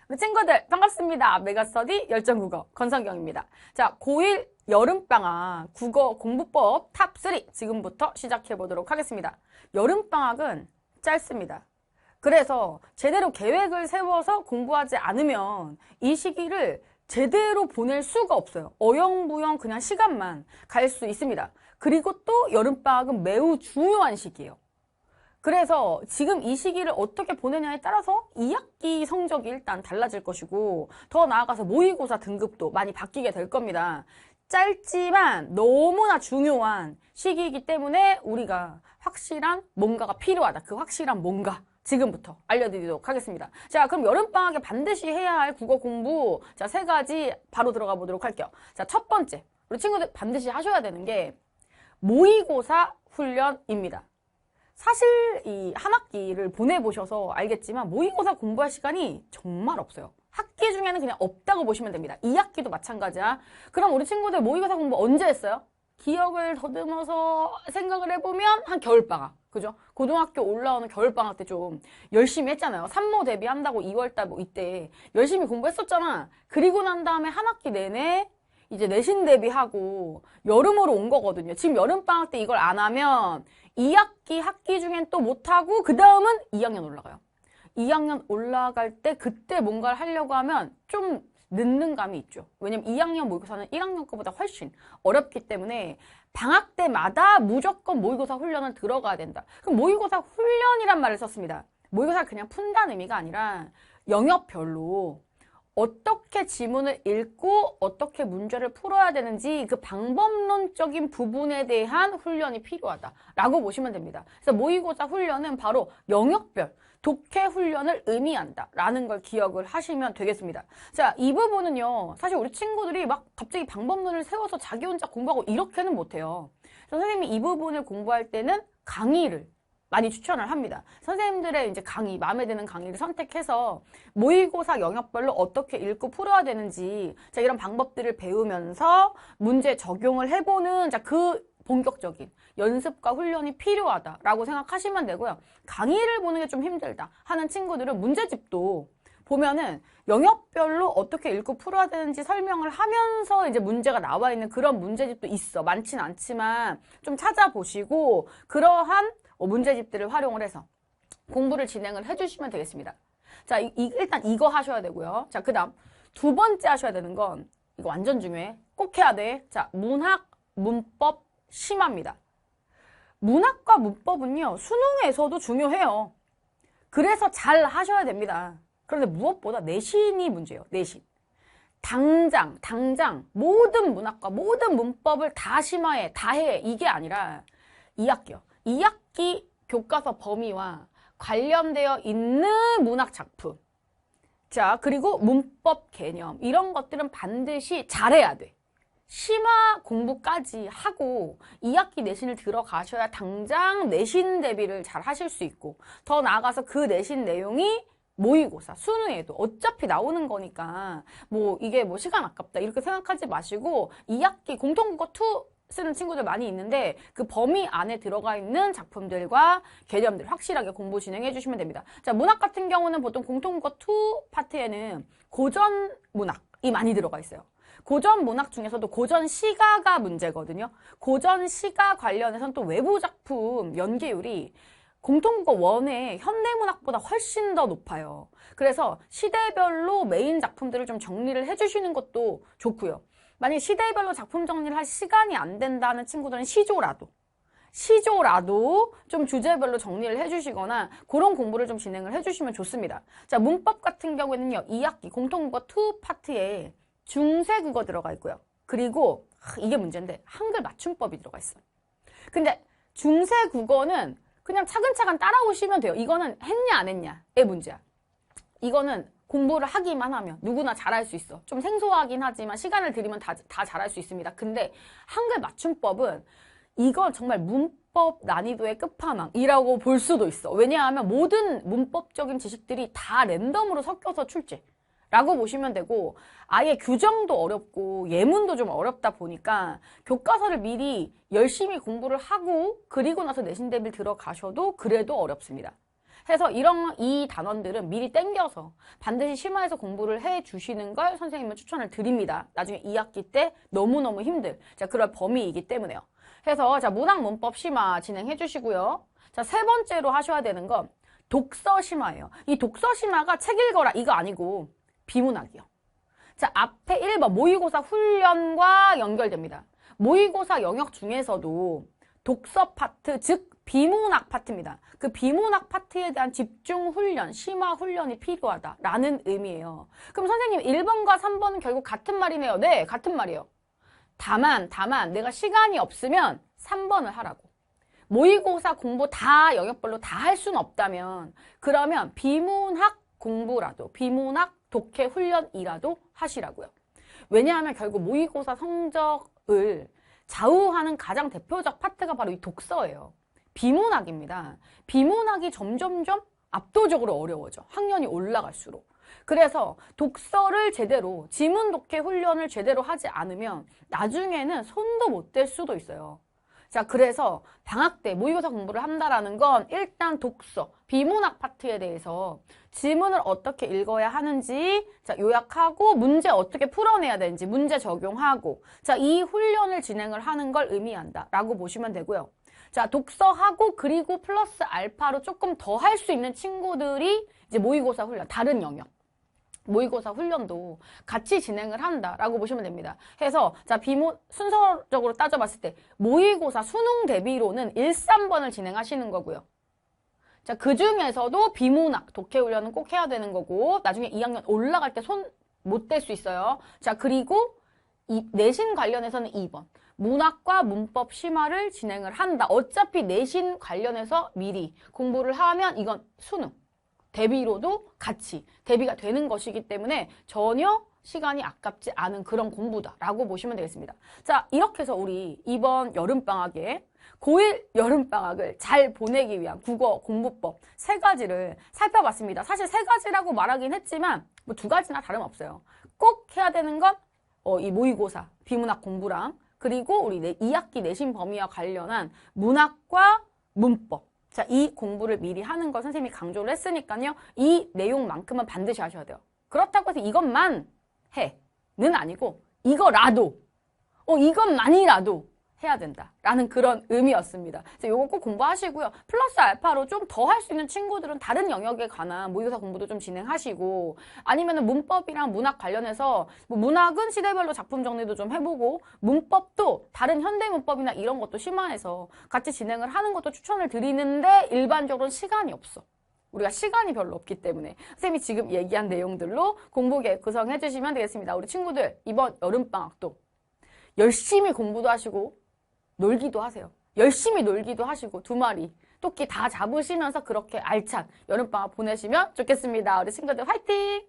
우리 친구들 반갑습니다. 메가스터디 열정국어 권성경입니다. 자, 고1 여름방학 국어 공부법 탑3 지금부터 시작해보도록 하겠습니다. 여름방학은 짧습니다. 그래서 제대로 계획을 세워서 공부하지 않으면 이 시기를 제대로 보낼 수가 없어요. 어영부영 그냥 시간만 갈 수 있습니다. 그리고 또 여름방학은 매우 중요한 시기예요. 그래서 지금 이 시기를 어떻게 보내냐에 따라서 2학기 성적이 일단 달라질 것이고 더 나아가서 모의고사 등급도 많이 바뀌게 될 겁니다. 짧지만 너무나 중요한 시기이기 때문에 우리가 확실한 뭔가가 필요하다. 그 확실한 뭔가 지금부터 알려드리도록 하겠습니다. 자, 그럼 여름방학에 반드시 해야 할 국어 공부 자, 3가지 바로 들어가 보도록 할게요. 자, 첫 번째 우리 친구들 반드시 하셔야 되는 게 모의고사 훈련입니다. 사실 이 한 학기를 보내보셔서 알겠지만 모의고사 공부할 시간이 정말 없어요. 학기 중에는 그냥 없다고 보시면 됩니다. 2학기도 마찬가지야. 그럼 우리 친구들 모의고사 공부 언제 했어요? 기억을 더듬어서 생각을 해보면 한 겨울방학. 그죠? 고등학교 올라오는 겨울방학 때 좀 열심히 했잖아요. 산모 대비한다고 2월달 뭐 이때 열심히 공부했었잖아. 그리고 난 다음에 한 학기 내내 이제 내신 대비하고 여름으로 온 거거든요. 지금 여름방학 때 이걸 안 하면 2학기 학기 중엔 또 못하고 그 다음은 2학년 올라가요. 2학년 올라갈 때 그때 뭔가를 하려고 하면 좀 늦는 감이 있죠. 왜냐면 2학년 모의고사는 1학년 거보다 훨씬 어렵기 때문에 방학 때마다 무조건 모의고사 훈련을 들어가야 된다. 그럼 모의고사 훈련이란 말을 썼습니다. 모의고사를 그냥 푼다는 의미가 아니라 영역별로 어떻게 지문을 읽고 어떻게 문제를 풀어야 되는지 그 방법론적인 부분에 대한 훈련이 필요하다라고 보시면 됩니다. 그래서 모의고사 훈련은 바로 영역별 독해 훈련을 의미한다라는 걸 기억을 하시면 되겠습니다. 자, 이 부분은요. 사실 우리 친구들이 막 갑자기 방법론을 세워서 자기 혼자 공부하고 이렇게는 못해요. 선생님이 이 부분을 공부할 때는 강의를 많이 추천을 합니다. 선생님들의 이제 강의, 마음에 드는 강의를 선택해서 모의고사 영역별로 어떻게 읽고 풀어야 되는지 자, 이런 방법들을 배우면서 문제 적용을 해보는 자, 그 본격적인 연습과 훈련이 필요하다라고 생각하시면 되고요. 강의를 보는 게 좀 힘들다 하는 친구들은 문제집도 보면은 영역별로 어떻게 읽고 풀어야 되는지 설명을 하면서 이제 문제가 나와 있는 그런 문제집도 있어. 많진 않지만 좀 찾아보시고 그러한 문제집들을 활용을 해서 공부를 진행을 해주시면 되겠습니다. 자, 일단 이거 하셔야 되고요. 자, 그 다음 두 번째 하셔야 되는 건 이거 완전 중요해. 꼭 해야 돼. 자, 문학, 문법, 심화입니다. 문학과 문법은요. 수능에서도 중요해요. 그래서 잘 하셔야 됩니다. 그런데 무엇보다 내신이 문제예요. 내신. 당장 모든 문학과 모든 문법을 다 심화해, 다 해. 이게 아니라 2학기요. 2학기 교과서 범위와 관련되어 있는 문학 작품. 자, 그리고 문법 개념. 이런 것들은 반드시 잘해야 돼. 심화 공부까지 하고 2학기 내신을 들어가셔야 당장 내신 대비를 잘 하실 수 있고 더 나아가서 그 내신 내용이 모의고사, 수능에도 어차피 나오는 거니까 뭐 이게 뭐 시간 아깝다 이렇게 생각하지 마시고 2학기 공통국어 2 쓰는 친구들 많이 있는데 그 범위 안에 들어가 있는 작품들과 개념들 확실하게 공부 진행해 주시면 됩니다. 자, 문학 같은 경우는 보통 공통국어 2 파트에는 고전 문학이 많이 들어가 있어요. 고전 문학 중에서도 고전 시가가 문제거든요. 고전 시가 관련해서는 또 외부 작품 연계율이 공통국어 1의 현대문학보다 훨씬 더 높아요. 그래서 시대별로 메인 작품들을 좀 정리를 해주시는 것도 좋고요. 만약 시대별로 작품 정리를 할 시간이 안 된다는 친구들은 시조라도 좀 주제별로 정리를 해주시거나 그런 공부를 좀 진행을 해주시면 좋습니다. 자, 문법 같은 경우에는요. 2학기 공통국어 2 파트에 중세국어 들어가 있고요. 그리고 이게 문제인데 한글 맞춤법이 들어가 있어요. 근데 중세국어는 그냥 차근차근 따라오시면 돼요. 이거는 했냐 안 했냐의 문제야. 이거는 공부를 하기만 하면 누구나 잘할 수 있어. 좀 생소하긴 하지만 시간을 들이면 다 잘할 수 있습니다. 근데 한글 맞춤법은 이건 정말 문법 난이도의 끝판왕이라고 볼 수도 있어. 왜냐하면 모든 문법적인 지식들이 다 랜덤으로 섞여서 출제라고 보시면 되고 아예 규정도 어렵고 예문도 좀 어렵다 보니까 교과서를 미리 열심히 공부를 하고 그리고 나서 내신 대비를 들어가셔도 그래도 어렵습니다. 해서 이 단원들은 미리 땡겨서 반드시 심화해서 공부를 해 주시는 걸 선생님은 추천을 드립니다. 나중에 2학기 때 너무너무 힘들 자 그럴 범위이기 때문에요. 해서 자 문학 문법 심화 진행해 주시고요. 자 세 번째로 하셔야 되는 건 독서 심화예요. 이 독서 심화가 책 읽어라 이거 아니고 비문학이요. 자 앞에 1번 모의고사 훈련과 연결됩니다. 모의고사 영역 중에서도 독서 파트, 즉 비문학 파트입니다. 그 비문학 파트에 대한 집중 훈련, 심화 훈련이 필요하다라는 의미예요. 그럼 선생님 1번과 3번은 결국 같은 말이네요. 네, 같은 말이에요. 다만 내가 시간이 없으면 3번을 하라고. 모의고사 공부 다 영역별로 다 할 수는 없다면 그러면 비문학 공부라도, 비문학 독해 훈련이라도 하시라고요. 왜냐하면 결국 모의고사 성적을 좌우하는 가장 대표적 파트가 바로 이 독서예요. 비문학입니다. 비문학이 점점점 압도적으로 어려워져. 학년이 올라갈수록. 그래서 독서를 제대로, 지문 독해 훈련을 제대로 하지 않으면 나중에는 손도 못 댈 수도 있어요. 자, 그래서 방학 때 모의고사 공부를 한다라는 건 일단 독서, 비문학 파트에 대해서 지문을 어떻게 읽어야 하는지 자, 요약하고 문제 어떻게 풀어내야 되는지 문제 적용하고 자, 이 훈련을 진행을 하는 걸 의미한다 라고 보시면 되고요. 자, 독서하고 그리고 플러스 알파로 조금 더 할 수 있는 친구들이 이제 모의고사 훈련, 다른 영역. 모의고사 훈련도 같이 진행을 한다라고 보시면 됩니다. 해서 자 순서적으로 따져봤을 때 모의고사 수능 대비로는 1, 3번을 진행하시는 거고요. 자, 그 중에서도 비문학 독해 훈련은 꼭 해야 되는 거고 나중에 2학년 올라갈 때 손 못 댈 수 있어요. 자, 그리고 내신 관련해서는 2번. 문학과 문법 심화를 진행을 한다. 어차피 내신 관련해서 미리 공부를 하면 이건 수능. 대비로도 같이 대비가 되는 것이기 때문에 전혀 시간이 아깝지 않은 그런 공부다라고 보시면 되겠습니다. 자, 이렇게 해서 우리 이번 여름방학에 고1 여름방학을 잘 보내기 위한 국어 공부법 3가지를 살펴봤습니다. 사실 3가지라고 말하긴 했지만 뭐 2가지나 다름없어요. 꼭 해야 되는 건 이 모의고사, 비문학 공부랑 그리고 우리 2학기 내신 범위와 관련한 문학과 문법 자, 이 공부를 미리 하는 걸 선생님이 강조를 했으니까요. 이 내용만큼은 반드시 하셔야 돼요. 그렇다고 해서 이것만 해는 아니고 이것만이라도 해야 된다라는 그런 의미였습니다. 그래서 이거 꼭 공부하시고요. 플러스 알파로 좀 더 할 수 있는 친구들은 다른 영역에 관한 모의고사 공부도 좀 진행하시고 아니면은 문법이랑 문학 관련해서 뭐 문학은 시대별로 작품 정리도 좀 해보고 문법도 다른 현대 문법이나 이런 것도 심화해서 같이 진행을 하는 것도 추천을 드리는데 일반적으로는 시간이 없어. 우리가 시간이 별로 없기 때문에 선생님이 지금 얘기한 내용들로 공부 계획 구성해 주시면 되겠습니다. 우리 친구들 이번 여름방학도 열심히 공부도 하시고 놀기도 하세요. 열심히 놀기도 하시고 2마리 토끼 다 잡으시면서 그렇게 알찬 여름방학 보내시면 좋겠습니다. 우리 친구들 화이팅!